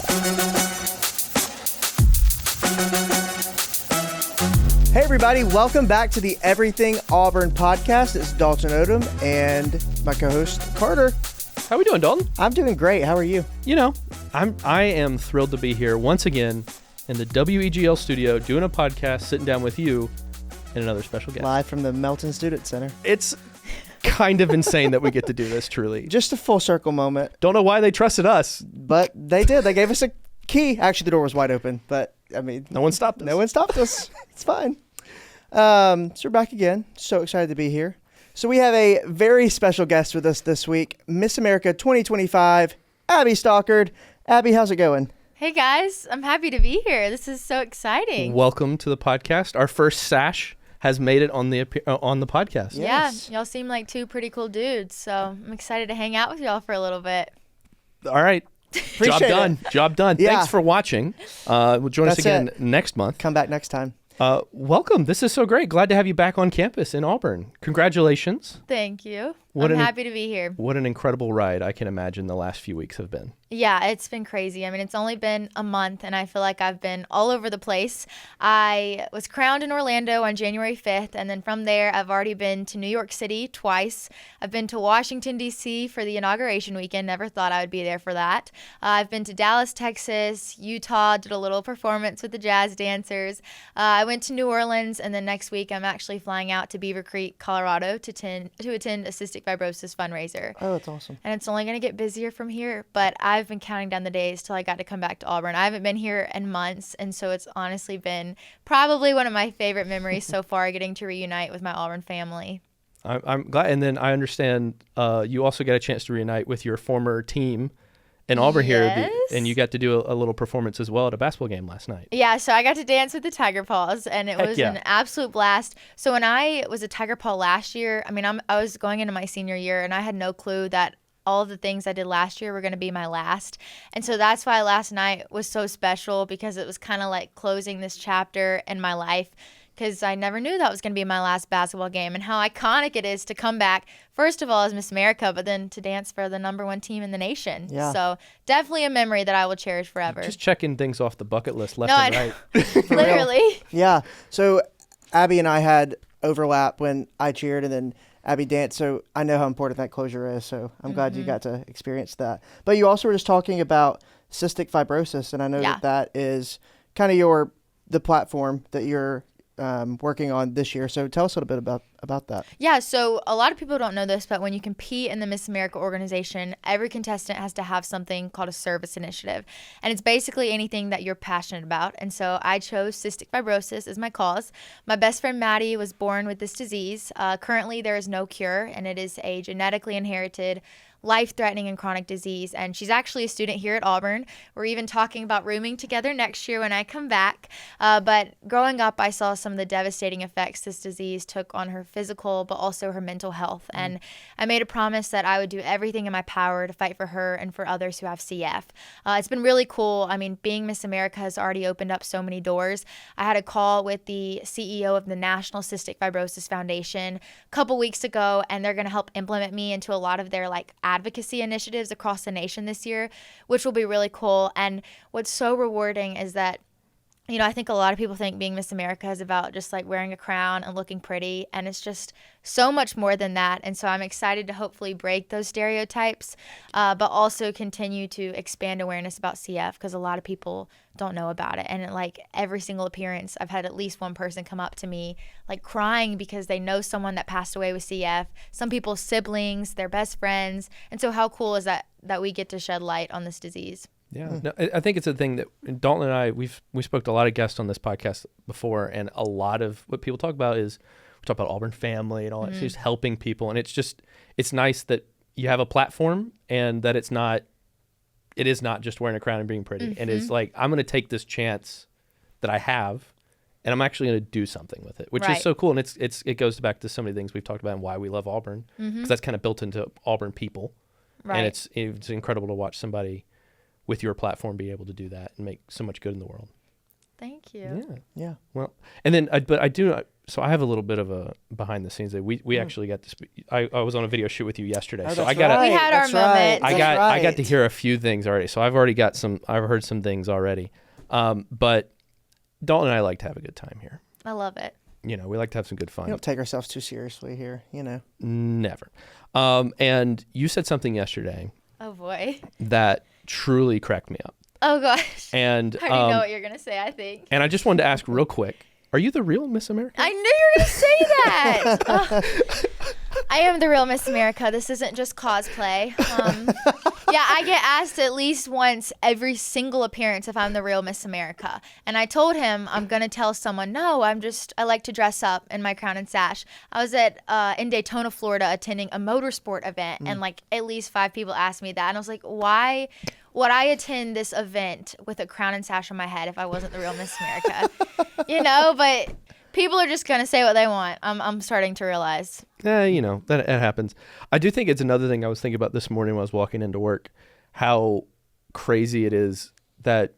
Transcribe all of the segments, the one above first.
Hey everybody, welcome back to the Everything Auburn Podcast. It's Dalton Odom and my co-host Carter. How we doing, Dalton? I'm doing great. How are you? You know, I am thrilled to be here once again in the WEGL studio doing a podcast, sitting down with you and another special guest. Live from the Melton Student Center. It's kind of insane that we get to do this, truly. Just a full circle moment. Don't know why they trusted us. But they did. They gave us a key. Actually, the door was wide open, but I mean... No one stopped us. No one stopped us. It's fine. So we're back again. So excited to be here. So we have a very special guest with us this week, Miss America 2025, Abbie Stockard. Abbie, how's it going? Hey guys, I'm happy to be here. This is so exciting. Welcome to the podcast. Our first sash has made it on the podcast. Yes. Yeah, y'all seem like two pretty cool dudes, so I'm excited to hang out with y'all for a little bit. All right. Job done. Job done. Yeah. Thanks for watching. We'll join us again next month. Come back next time. Welcome. This is so great. Glad to have you back on campus in Auburn. Congratulations. Thank you. I'm happy to be here. What an incredible ride I can imagine the last few weeks have been. Yeah, it's been crazy. I mean, it's only been a month, and I feel like I've been all over the place. I was crowned in Orlando on January 5th, and then from there, I've already been to New York City twice. I've been to Washington, D.C. for the inauguration weekend. Never thought I would be there for that. I've been to Dallas, Texas, Utah, did a little performance with the jazz dancers. I went to New Orleans, and then next week, I'm actually flying out to Beaver Creek, Colorado to attend a cystic fibrosis fundraiser. Oh, that's awesome. And it's only going to get busier from here, but I've been counting down the days till I got to come back to Auburn. I haven't been here in months, and so it's honestly been probably one of my favorite memories so far, getting to reunite with my Auburn family. I'm glad. And then I understand you also got a chance to reunite with your former team in Auburn here, and you got to do a little performance as well at a basketball game last night. Yeah, so I got to dance with the Tiger Paws, and it was an absolute blast. So when I was a Tiger Paw last year, I mean, I was going into my senior year, and I had no clue that all of the things I did last year were going to be my last. And so that's why last night was so special, because it was kind of like closing this chapter in my life, because I never knew that was going to be my last basketball game, and how iconic it is to come back, first of all, as Miss America, but then to dance for the #1 team in the nation. Yeah. So definitely a memory that I will cherish forever. Just checking things off the bucket list left and right. Literally. Yeah. So Abbie and I had overlap when I cheered and then Abbie danced, so I know how important that closure is, so I'm glad you got to experience that. But you also were just talking about cystic fibrosis, and I know that is kind of the platform that you're working on this year. So tell us a little bit about that. Yeah, so a lot of people don't know this, but when you compete in the Miss America organization, every contestant has to have something called a service initiative. And it's basically anything that you're passionate about. And so I chose cystic fibrosis as my cause. My best friend Maddie was born with this disease. Currently, there is no cure, and it is a genetically inherited, life-threatening and chronic disease, and she's actually a student here at Auburn. We're even talking about rooming together next year when I come back. But growing up, I saw some of the devastating effects this disease took on her physical, but also her mental health. And I made a promise that I would do everything in my power to fight for her and for others who have CF. It's been really cool. I mean, being Miss America has already opened up so many doors. I had a call with the CEO of the National Cystic Fibrosis Foundation a couple weeks ago, and they're going to help implement me into a lot of their advocacy initiatives across the nation this year, which will be really cool. And what's so rewarding is that, you know, I think a lot of people think being Miss America is about just like wearing a crown and looking pretty, and it's just so much more than that. And so I'm excited to hopefully break those stereotypes, but also continue to expand awareness about CF, because a lot of people don't know about it. And like every single appearance, I've had at least one person come up to me like crying because they know someone that passed away with CF, some people's siblings, their best friends. And so how cool is that we get to shed light on this disease? Yeah, no, I think it's a thing that Dalton and I, we spoke to a lot of guests on this podcast before, and a lot of what people talk about is, we talk about Auburn family and all that, just helping people. And it's nice that you have a platform, and that it is not just wearing a crown and being pretty. And it's like, I'm going to take this chance that I have, and I'm actually going to do something with it, which is so cool. And it goes back to so many things we've talked about and why we love Auburn, because that's kind of built into Auburn people. And it's incredible to watch somebody with your platform be able to do that and make so much good in the world. Thank you. Yeah. Well, and then, but I do, so I have a little bit of a behind the scenes that we actually got to speak. I was on a video shoot with you yesterday, Oh, so that's I got We had our That's right. moment. I got to hear a few things already. So I've heard some things already. But Dalton and I like to have a good time here. I love it. We like to have some good fun. We don't take ourselves too seriously here, Never. And you said something yesterday Oh boy. that truly cracked me up. Oh gosh. And I already know what you're gonna say, I think. and I just wanted to ask real quick, are you the real Miss America? I knew you were gonna say that. I am the real Miss America. This isn't just cosplay. Yeah, I get asked at least once every single appearance if I'm the real Miss America. And I told him I'm going to tell someone, no, I like to dress up in my crown and sash. I was in Daytona, Florida, attending a motorsport event, and like at least 5 people asked me that. And I was like, why would I attend this event with a crown and sash on my head if I wasn't the real Miss America? But people are just going to say what they want. I'm starting to realize. That it happens. I do think it's another thing I was thinking about this morning when I was walking into work, how crazy it is that,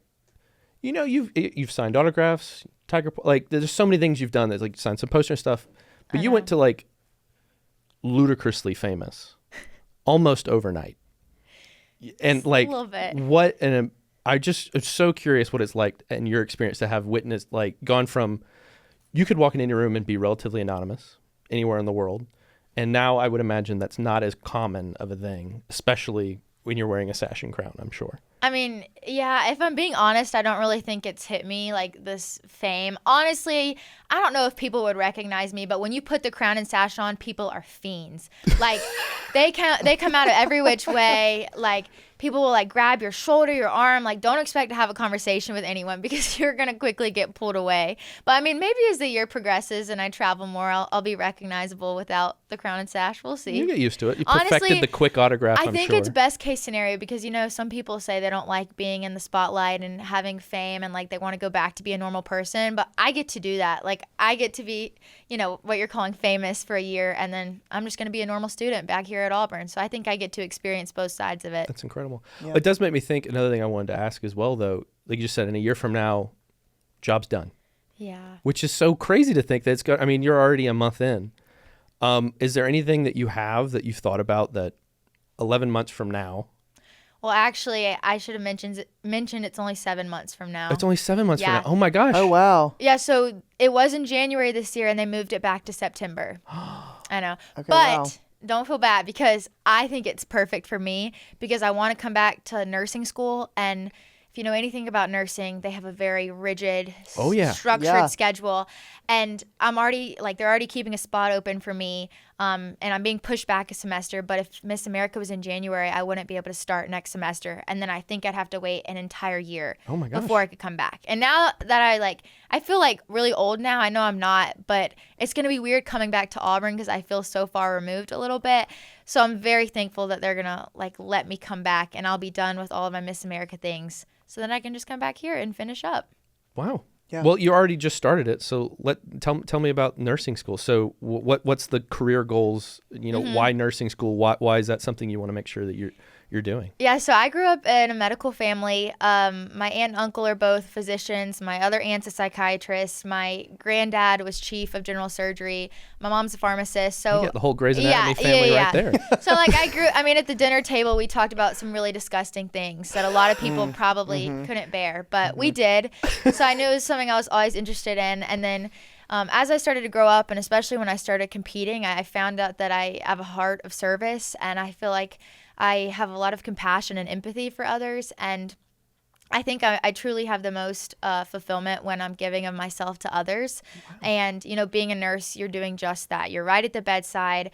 you've signed autographs, there's so many things you've done. There's like signed some poster and stuff, but you went to like ludicrously famous, almost overnight, and like a little bit. What? And I'm so curious what it's like in your experience to have witnessed, like gone from, you could walk in any room and be relatively anonymous anywhere in the world. And now I would imagine that's not as common of a thing, especially when you're wearing a sash and crown, I'm sure. I mean, yeah, if I'm being honest, I don't really think it's hit me like this fame. Honestly, I don't know if people would recognize me, but when you put the crown and sash on, people are fiends. Like they come out of every which way. Like people will like grab your shoulder, your arm. Like don't expect to have a conversation with anyone because you're going to quickly get pulled away. But I mean, maybe as the year progresses and I travel more, I'll be recognizable without the crown and sash. We'll see. You get used to it. You Honestly, perfected the quick autograph, I I'm think sure. it's best case scenario because, some people say they don't like being in the spotlight and having fame and like they want to go back to be a normal person. But I get to do that. Like I get to be, what you're calling famous for a year. And then I'm just going to be a normal student back here at Auburn. So I think I get to experience both sides of it. That's incredible. Yeah. It does make me think, another thing I wanted to ask as well, though, like you just said, in a year from now, job's done. Yeah. Which is so crazy to think that it's good. I mean, you're already a month in. Is there anything that you have that you've thought about that 11 months from now? Well, actually, I should have mentioned it's only 7 months from now. It's only 7 months from Yeah. now. Oh my gosh. Oh, wow. Yeah, so it was in January this year, and they moved it back to September. I know. Okay, but wow. don't feel bad because I think it's perfect for me because I want to come back to nursing school. And if you know anything about nursing, they have a very rigid, structured Yeah. schedule. And they're already keeping a spot open for me. And I'm being pushed back a semester. But if Miss America was in January, I wouldn't be able to start next semester. And then I think I'd have to wait an entire year before I could come back. And now that I feel like really old now. I know I'm not, but it's going to be weird coming back to Auburn because I feel so far removed a little bit. So I'm very thankful that they're going to let me come back and I'll be done with all of my Miss America things. So then I can just come back here and finish up. Wow. Yeah. Well, you already just started it, so tell me about nursing school. So what's the career goals? Why nursing school? Why is that something you want to make sure that you're doing? Yeah, so I grew up in a medical family. My aunt and uncle are both physicians. My other aunt's a psychiatrist. My granddad was chief of general surgery. My mom's a pharmacist. So You got the whole Grey's Anatomy family right there. So at the dinner table, we talked about some really disgusting things that a lot of people probably couldn't bear, but we did. So I knew it was something I was always interested in. And then as I started to grow up, and especially when I started competing, I found out that I have a heart of service, and I feel like I have a lot of compassion and empathy for others, and I think I truly have the most fulfillment when I'm giving of myself to others. Wow. And, being a nurse, you're doing just that. You're right at the bedside,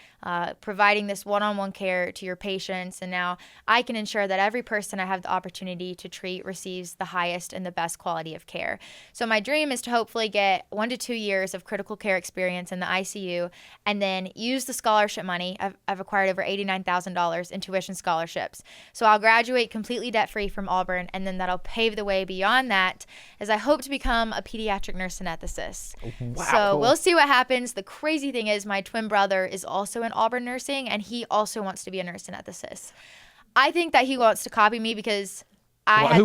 providing this one-on-one care to your patients. And now I can ensure that every person I have the opportunity to treat receives the highest and the best quality of care. So my dream is to hopefully get 1 to 2 years of critical care experience in the ICU and then use the scholarship money. I've acquired over $89,000 in tuition scholarships. So I'll graduate completely debt-free from Auburn, and then that'll pave the way beyond that as I hope to become a pediatric nurse anesthetist. Wow. So Cool. we'll see what happens. The crazy thing is my twin brother is also in Auburn nursing, and he also wants to be a nurse anesthetist. I think that he wants to copy me because I had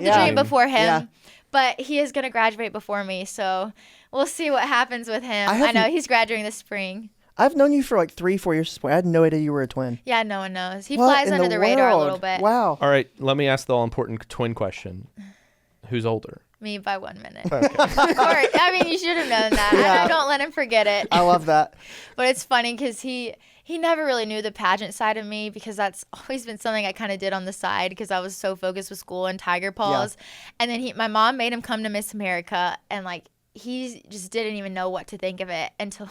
the dream before him, Yeah. but he is going to graduate before me. So We'll see what happens with him. I know he's graduating this spring. I've known you for like 3-4 years. I had no idea you were a twin. Yeah, no one knows. He flies under the radar a little bit. Wow. All right, let me ask the all-important twin question. Who's older? Me by 1 minute. Okay. I mean, you should have known that. Yeah. I don't let him forget it. I love that. But it's funny because he never really knew the pageant side of me, because that's always been something I kind of did on the side because I was so focused with school and Tiger Paws. Yeah. And then my mom made him come to Miss America, and like he just didn't even know what to think of it until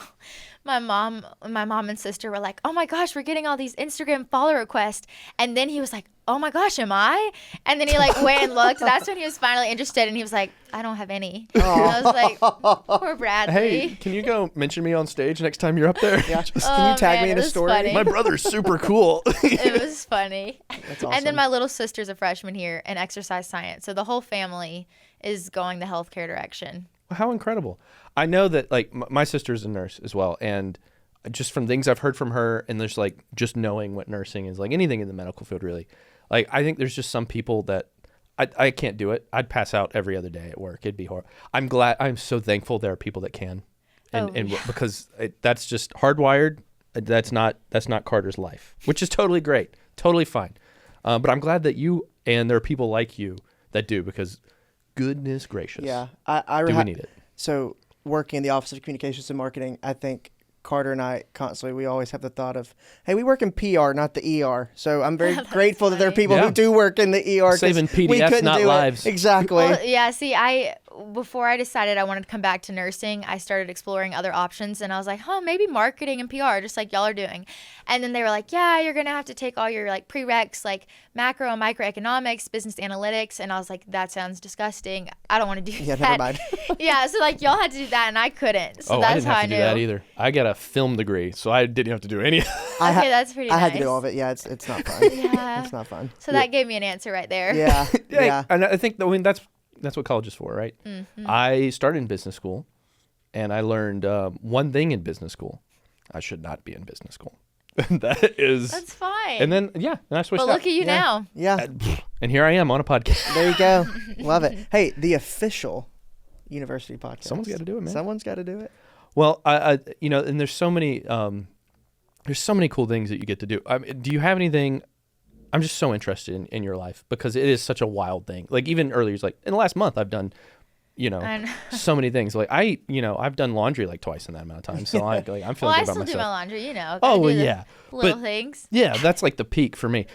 my mom and sister were like, "Oh my gosh, we're getting all these Instagram follow requests." And then he was like, "Oh my gosh, am I?" And then he like went and looked. That's when he was finally interested, and he was like, "I don't have any." And I was like, "Poor Bradley." Hey, can you go mention me on stage next time you're up there? Yeah. Can you tag me in a story? Funny. My brother's super cool. It was funny. That's awesome. And then my little sister's a freshman here in exercise science, so the whole family is going the healthcare direction. How incredible. I know that like my sister's a nurse as well, and just from things I've heard from her, and there's like just knowing what nursing is, like anything in the medical field really, like I think there's just some people that I can't do it. I'd pass out every other day at work. It'd be horrible. I'm so thankful there are people that can, and because that's just hardwired. That's not Carter's life, which is totally great, totally fine. But I'm glad that you and there are people like you that do, because goodness gracious. Yeah. Do we need it? So working in the Office of Communications and Marketing, I think Carter and I constantly, we always have the thought of, hey, we work in PR, not the ER. So I'm very grateful that there are people who do work in the ER. Saving PDFs, not lives. Exactly. Well, yeah, see, before I decided I wanted to come back to nursing, I started exploring other options, and I was like, maybe marketing and PR, just like y'all are doing. And then they were like, yeah, you're going to have to take all your like prereqs, like macro and microeconomics, business analytics. And I was like, that sounds disgusting. I don't want to do that. Never mind. Yeah, so like y'all had to do that, and I couldn't. So I that's didn't how have to do that either. I got a film degree, so I didn't have to do any. Okay, that's pretty nice. I had to do all of it. Yeah, it's not fun. Yeah. It's not fun. So that gave me an answer right there. Yeah. Yeah. And I think that's what college is for, right? Mm-hmm. I started in business school, and I learned one thing in business school: I should not be in business school. That's fine. And then and I switched. But look at you now. Yeah. And here I am on a podcast. There you go. Love it. Hey, the official university podcast. Someone's got to do it, man. Someone's got to do it. Well, and there's so many cool things that you get to do. Do you have anything? I'm just so interested in your life, because it is such a wild thing. Like even earlier, it's like in the last month I've done, so many things. Like I've done laundry like twice in that amount of time. So I'm feeling good about myself. I still do my laundry, Oh well, yeah. Little things. Yeah, that's like the peak for me.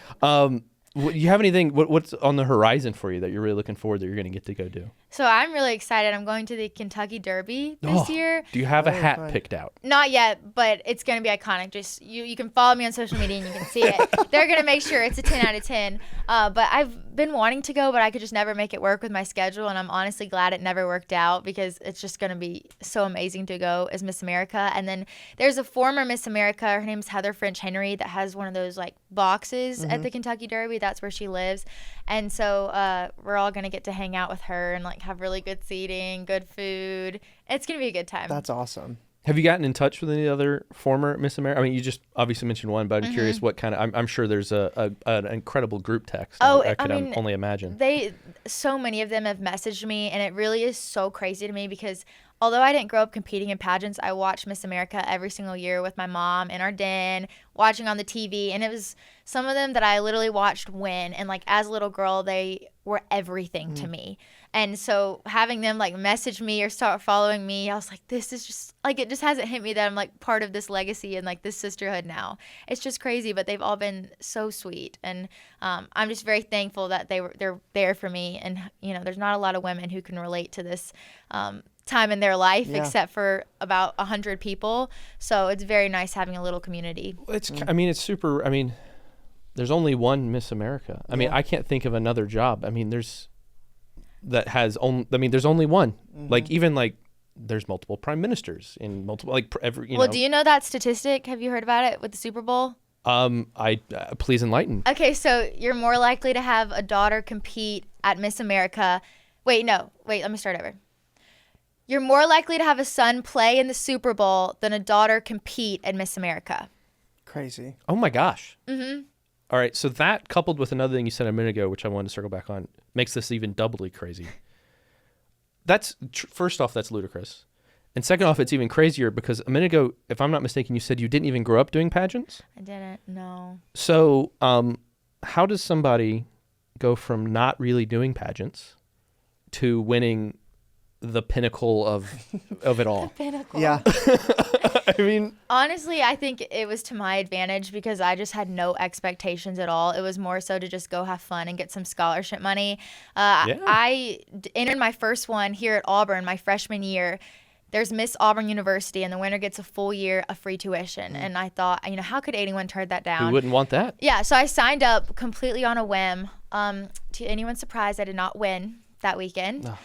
You have anything? What's on the horizon for you that you're really looking forward that you're going to get to go do? So I'm really excited. I'm going to the Kentucky Derby this year. Do you have a hat picked out? Not yet, but it's going to be iconic. Just you can follow me on social media and you can see it. They're going to make sure it's a 10 out of 10. But I've been wanting to go, but I could just never make it work with my schedule. And I'm honestly glad it never worked out, because it's just going to be so amazing to go as Miss America. And then there's a former Miss America. Her name's Heather French Henry, that has one of those like boxes at the Kentucky Derby. That's where she lives. And so we're all going to get to hang out with her and like have really good seating, good food. It's going to be a good time. That's awesome. Have you gotten in touch with any other former Miss America? I mean, you just obviously mentioned one, but I'm curious what kind of. I'm sure there's an incredible group text. I could only imagine. So many of them have messaged me, and it really is so crazy to me, because although I didn't grow up competing in pageants, I watched Miss America every single year with my mom in our den, watching on the TV. And it was some of them that I literally watched win. And like as a little girl, they were everything to me. And so having them like message me or start following me, I was like, this is just like, it just hasn't hit me that I'm like part of this legacy and like this sisterhood now. It's just crazy, but they've all been so sweet. And I'm just very thankful that they're there for me. And, there's not a lot of women who can relate to this time in their life, except for about 100 people. So it's very nice having a little community. It's super. I mean, there's only one Miss America. I mean, I can't think of another job. I mean, there's only one. Like even like there's multiple prime ministers in multiple like every. Well, do you know that statistic? Have you heard about it with the Super Bowl? Please enlighten. Okay, so you're more likely to have a daughter compete at Miss America. Wait, let me start over. You're more likely to have a son play in the Super Bowl than a daughter compete at Miss America. Crazy. Oh my gosh. Mm-hmm. All right, so that coupled with another thing you said a minute ago, which I wanted to circle back on, makes this even doubly crazy. First off, that's ludicrous. And second off, it's even crazier because a minute ago, if I'm not mistaken, you said you didn't even grow up doing pageants. I didn't. No. So, how does somebody go from not really doing pageants to winning the pinnacle of it all? The pinnacle. Yeah. I mean, honestly, I think it was to my advantage because I just had no expectations at all. It was more so to just go have fun and get some scholarship money. I entered my first one here at Auburn my freshman year. There's Miss Auburn University, and the winner gets a full year of free tuition. And I thought, how could anyone turn that down? who wouldn't want that? Yeah, so I signed up completely on a whim. To anyone's surprise, I did not win that weekend. No.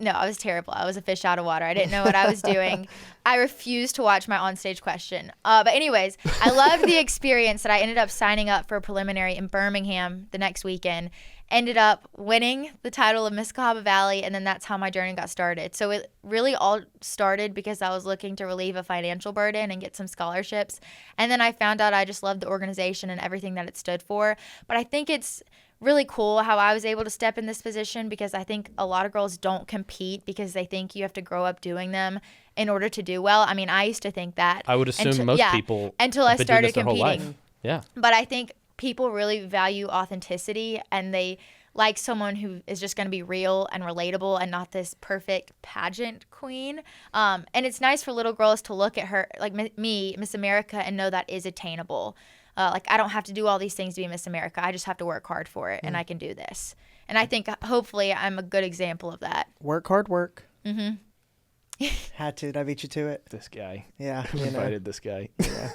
No, I was terrible. I was a fish out of water. I didn't know what I was doing. I refused to watch my onstage question. But anyways, I loved the experience that I ended up signing up for a preliminary in Birmingham the next weekend. Ended up winning the title of Miss Cahaba Valley, and then that's how my journey got started. So it really all started because I was looking to relieve a financial burden and get some scholarships. And then I found out I just loved the organization and everything that it stood for. But I think it's really cool how I was able to step in this position because I think a lot of girls don't compete because they think you have to grow up doing them in order to do well. I mean, I used to think that. I would assume most people until I have been doing started this their whole life. competing. Yeah. But I think people really value authenticity and they like someone who is just going to be real and relatable and not this perfect pageant queen. And it's nice for little girls to look at her, like me, Miss America, and know that is attainable. Like I don't have to do all these things to be Miss America. I just have to work hard for it, and I can do this. And I think hopefully I'm a good example of that. Work hard, work. Mm-hmm. Had to. Did I beat you to it? This guy. Yeah. Who invited this guy? Yeah.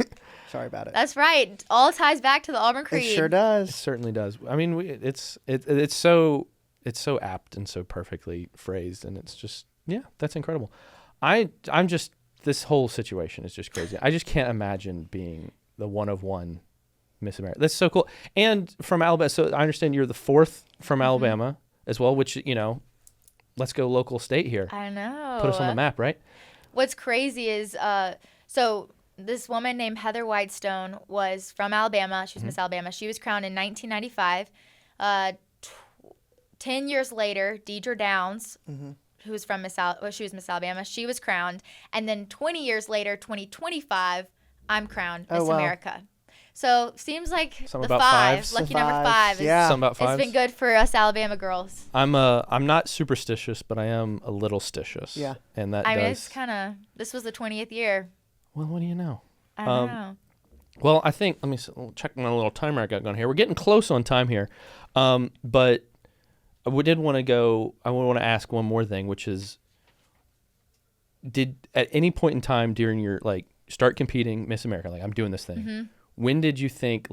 Sorry about it. That's right. All ties back to the Auburn Creed. It sure It does. certainly does. I mean, it's so apt and so perfectly phrased, and it's just that's incredible. I'm just this whole situation is just crazy. I just can't imagine being the one of one Miss America. That's so cool. And from Alabama, so I understand you're the fourth from Alabama as well, which let's go local state here. I know. Put us on the map, right? What's crazy is so this woman named Heather Whitestone was from Alabama. She was Miss Alabama. She was crowned in 1995. 10 years later, Deidre Downs, who was from she was Miss Alabama, she was crowned. And then 20 years later, 2025, I'm crowned Miss America. So seems like Something the about five, fives. lucky The number fives, five. yeah. Something about fives. It's been good for us Alabama girls. I'm not superstitious, but I am a little stitious. Yeah. And that I mean, does. it's this was the 20th year. Well, what do you know? I don't know. Well, I think let me check my little timer I got going here. We're getting close on time here, but we did want to go. I want to ask one more thing, which is, did at any point in time during your start competing Miss America, I'm doing this thing. When did you think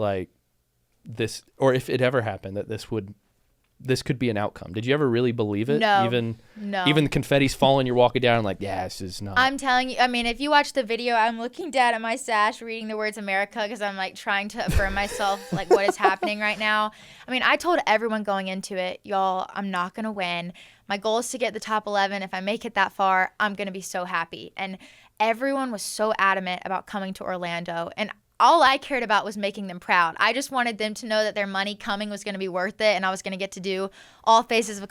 this, or if it ever happened that this could be an outcome? Did you ever really believe it? No. No. Even the confetti's falling, you're walking down this is not. I'm telling you, I mean, if you watch the video, I'm looking down at my sash, reading the words America, because I'm trying to affirm myself, what is happening right now. I mean, I told everyone going into it, y'all, I'm not going to win. My goal is to get the top 11. If I make it that far, I'm going to be so happy. And everyone was so adamant about coming to Orlando. And all I cared about was making them proud. I just wanted them to know that their money coming was going to be worth it, and I was going to get to do all phases of a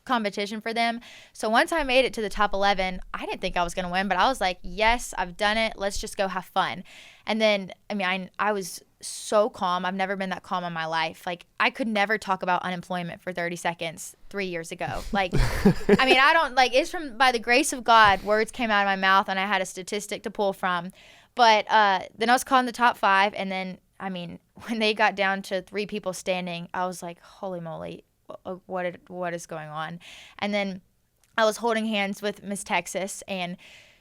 competition for them. So once I made it to the top 11, I didn't think I was going to win, but I was like, yes, I've done it. Let's just go have fun. And then, I was so calm. I've never been that calm in my life. I could never talk about unemployment for 30 seconds 3 years ago. I don't, it's from, by the grace of God, words came out of my mouth, and I had a statistic to pull from. But then I was caught in the top 5, and then, when they got down to 3 people standing, I was like, holy moly, what is going on? And then I was holding hands with Miss Texas, and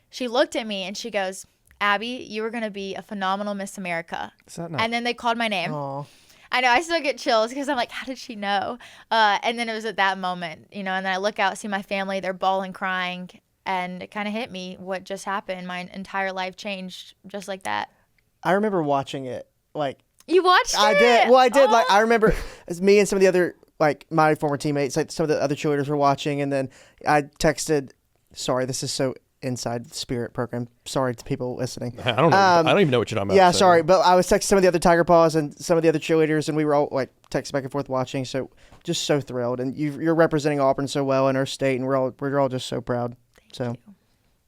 she looked at me, and she goes, Abbie, you were going to be a phenomenal Miss America. Is that not? And then they called my name. Aww. I know, I still get chills because I'm like, how did she know? And then it was at that moment, and then I look out, see my family, they're bawling, crying. And it kind of hit me what just happened. My entire life changed just like that. I remember watching it. You watched it? I did. Well, I did. Oh. I remember as me and some of the other, my former teammates, some of the other cheerleaders were watching. And then I texted, sorry, this is so inside spirit program. Sorry to people listening. I don't know. I don't even know what you're talking about. Yeah, sorry. But I was texting some of the other Tiger Paws and some of the other cheerleaders, and we were all texting back and forth watching. So just so thrilled. And you're representing Auburn so well in our state, and we're all just so proud. So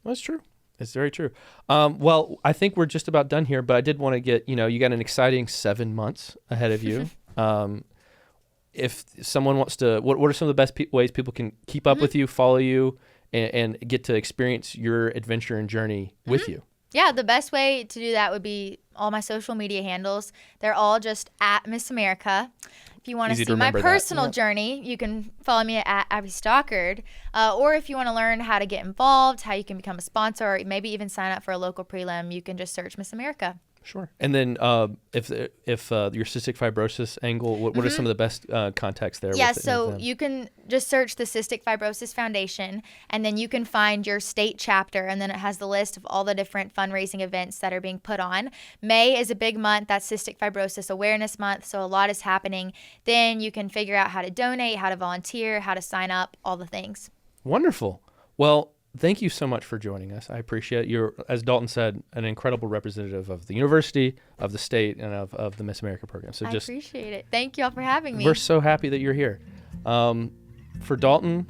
Well, that's true. It's very true. Well, I think we're just about done here, but I did want to get, you got an exciting 7 months ahead of you. If someone wants to, what are some of the best ways people can keep up with you, follow you, and get to experience your adventure and journey with you? Yeah, the best way to do that would be all my social media handles. They're all just at Miss America. If you want to see my personal journey, you can follow me at Abbie Stockard. Or if you want to learn how to get involved, how you can become a sponsor, or maybe even sign up for a local prelim, you can just search Miss America. Sure. And then if your cystic fibrosis angle, what are some of the best contacts there? Yeah, so you can just search the Cystic Fibrosis Foundation, and then you can find your state chapter, and then it has the list of all the different fundraising events that are being put on. May is a big month. That's Cystic Fibrosis Awareness Month, so a lot is happening. Then you can figure out how to donate, how to volunteer, how to sign up, all the things. Wonderful. Well, thank you so much for joining us. I appreciate it. You're, as Dalton said, an incredible representative of the university, of the state, and of the Miss America program. So I appreciate it. Thank you all for having me. We're so happy that you're here. For Dalton,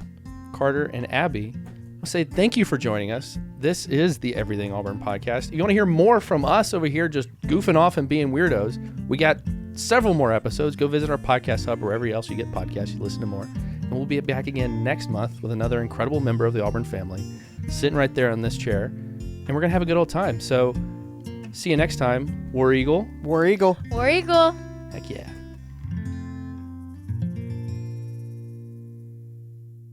Carter, and Abbie, I'll say thank you for joining us. This is the Everything Auburn Podcast. If you want to hear more from us over here just goofing off and being weirdos, we got several more episodes. Go visit our podcast hub or wherever else you get podcasts. You listen to more. And we'll be back again next month with another incredible member of the Auburn family sitting right there on this chair. And we're going to have a good old time. So see you next time. War Eagle. War Eagle. War Eagle. Heck yeah.